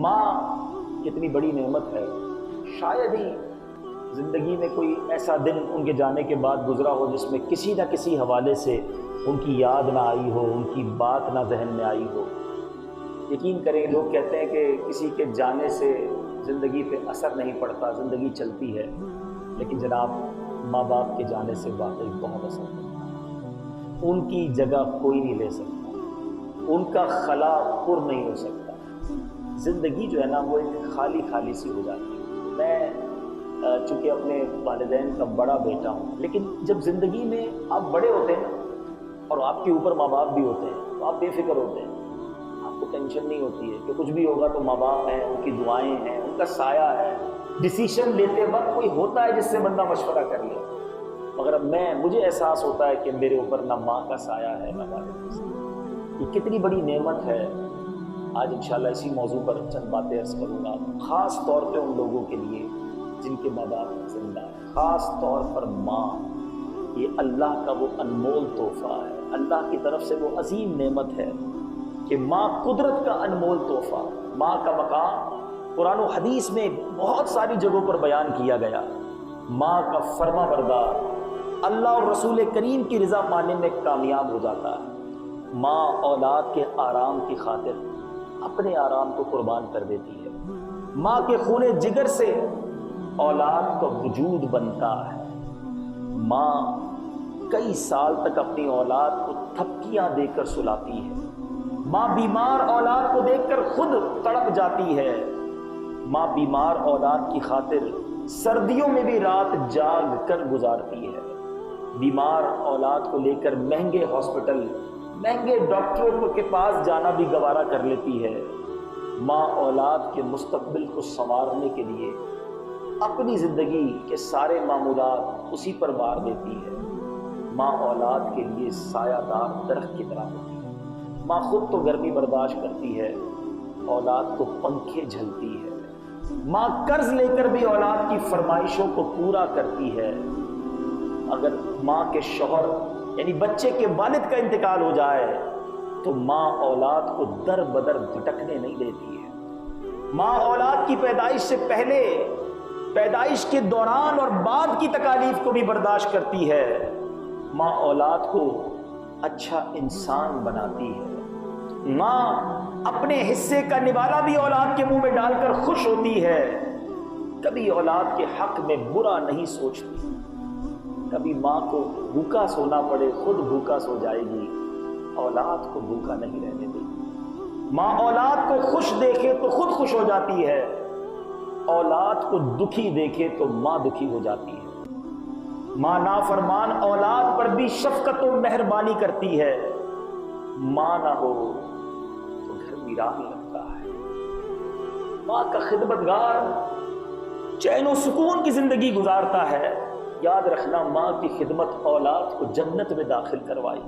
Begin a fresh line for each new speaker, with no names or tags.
ماں کتنی بڑی نعمت ہے. شاید ہی زندگی میں کوئی ایسا دن ان کے جانے کے بعد گزرا ہو جس میں کسی نہ کسی حوالے سے ان کی یاد نہ آئی ہو، ان کی بات نہ ذہن میں آئی ہو. یقین کریں، لوگ کہتے ہیں کہ کسی کے جانے سے زندگی پہ اثر نہیں پڑتا، زندگی چلتی ہے، لیکن جناب ماں باپ کے جانے سے واقعی بہت اثر پڑتا ہے. ان کی جگہ کوئی نہیں لے سکتا، ان کا خلا پر نہیں ہو سکتا. زندگی جو ہے نا وہ ایک خالی خالی سی ہو جاتی ہے. میں چونکہ اپنے والدین کا بڑا بیٹا ہوں، لیکن جب زندگی میں آپ بڑے ہوتے ہیں اور آپ کے اوپر ماں باپ بھی ہوتے ہیں تو آپ بے فکر ہوتے ہیں. آپ کو ٹینشن نہیں ہوتی ہے کہ کچھ بھی ہوگا تو ماں باپ ہیں، ان کی دعائیں ہیں، ان کا سایہ ہے. ڈیسیشن لیتے وقت کوئی ہوتا ہے جس سے بندہ مشورہ کر لے، مگر اب مجھے احساس ہوتا ہے کہ میرے اوپر نہ ماں کا سایہ ہے نہ والد کا سایہ. یہ کتنی بڑی نعمت ہے. آج انشاءاللہ اسی موضوع پر چند باتیں عرض کروں گا، خاص طور پہ ان لوگوں کے لیے جن کے ماں باپ زندہ ہیں، خاص طور پر ماں. یہ اللہ کا وہ انمول تحفہ ہے، اللہ کی طرف سے وہ عظیم نعمت ہے کہ ماں قدرت کا انمول تحفہ. ماں کا مقام قرآن و حدیث میں بہت ساری جگہوں پر بیان کیا گیا. ماں کا فرما بردار اللہ اور رسول کریم کی رضا پانے میں کامیاب ہو جاتا ہے. ماں اولاد کے آرام کی خاطر اپنے آرام کو قربان کر دیتی ہے. ماں کے خون جگر سے اولاد کا وجود بنتا ہے. ماں کئی سال تک اپنی اولاد کو تھپکیاں دے کر سلاتی ہے. ماں بیمار اولاد کو دیکھ کر خود تڑپ جاتی ہے. ماں بیمار اولاد کی خاطر سردیوں میں بھی رات جاگ کر گزارتی ہے. بیمار اولاد کو لے کر مہنگے ہاسپٹل، مہنگے ڈاکٹروں کے پاس جانا بھی گوارا کر لیتی ہے. ماں اولاد کے مستقبل کو سنوارنے کے لیے اپنی زندگی کے سارے معمولات اسی پر بار دیتی ہے. ماں اولاد کے لیے سایہ دار درخت کی طرح ہوتی ہے. ماں خود تو گرمی برداشت کرتی ہے، اولاد کو پنکھے جھلتی ہے. ماں قرض لے کر بھی اولاد کی فرمائشوں کو پورا کرتی ہے. اگر ماں کے شوہر یعنی بچے کے والد کا انتقال ہو جائے تو ماں اولاد کو در بدر بھٹکنے نہیں دیتی ہے. ماں اولاد کی پیدائش سے پہلے، پیدائش کے دوران اور بعد کی تکالیف کو بھی برداشت کرتی ہے. ماں اولاد کو اچھا انسان بناتی ہے. ماں اپنے حصے کا نوالا بھی اولاد کے منہ میں ڈال کر خوش ہوتی ہے. کبھی اولاد کے حق میں برا نہیں سوچتی. کبھی ماں کو بھوکا سونا پڑے خود بھوکا سو جائے گی، اولاد کو بھوکا نہیں رہنے دے گی. ماں اولاد کو خوش دیکھے تو خود خوش ہو جاتی ہے، اولاد کو دکھی دیکھے تو ماں دکھی ہو جاتی ہے. ماں نافرمان اولاد پر بھی شفقت و مہربانی کرتی ہے. ماں نہ ہو تو گھر ویران لگتا ہے. ماں کا خدمتگار چین و سکون کی زندگی گزارتا ہے. یاد رکھنا، ماں کی خدمت اولاد کو جنت میں داخل کروائے.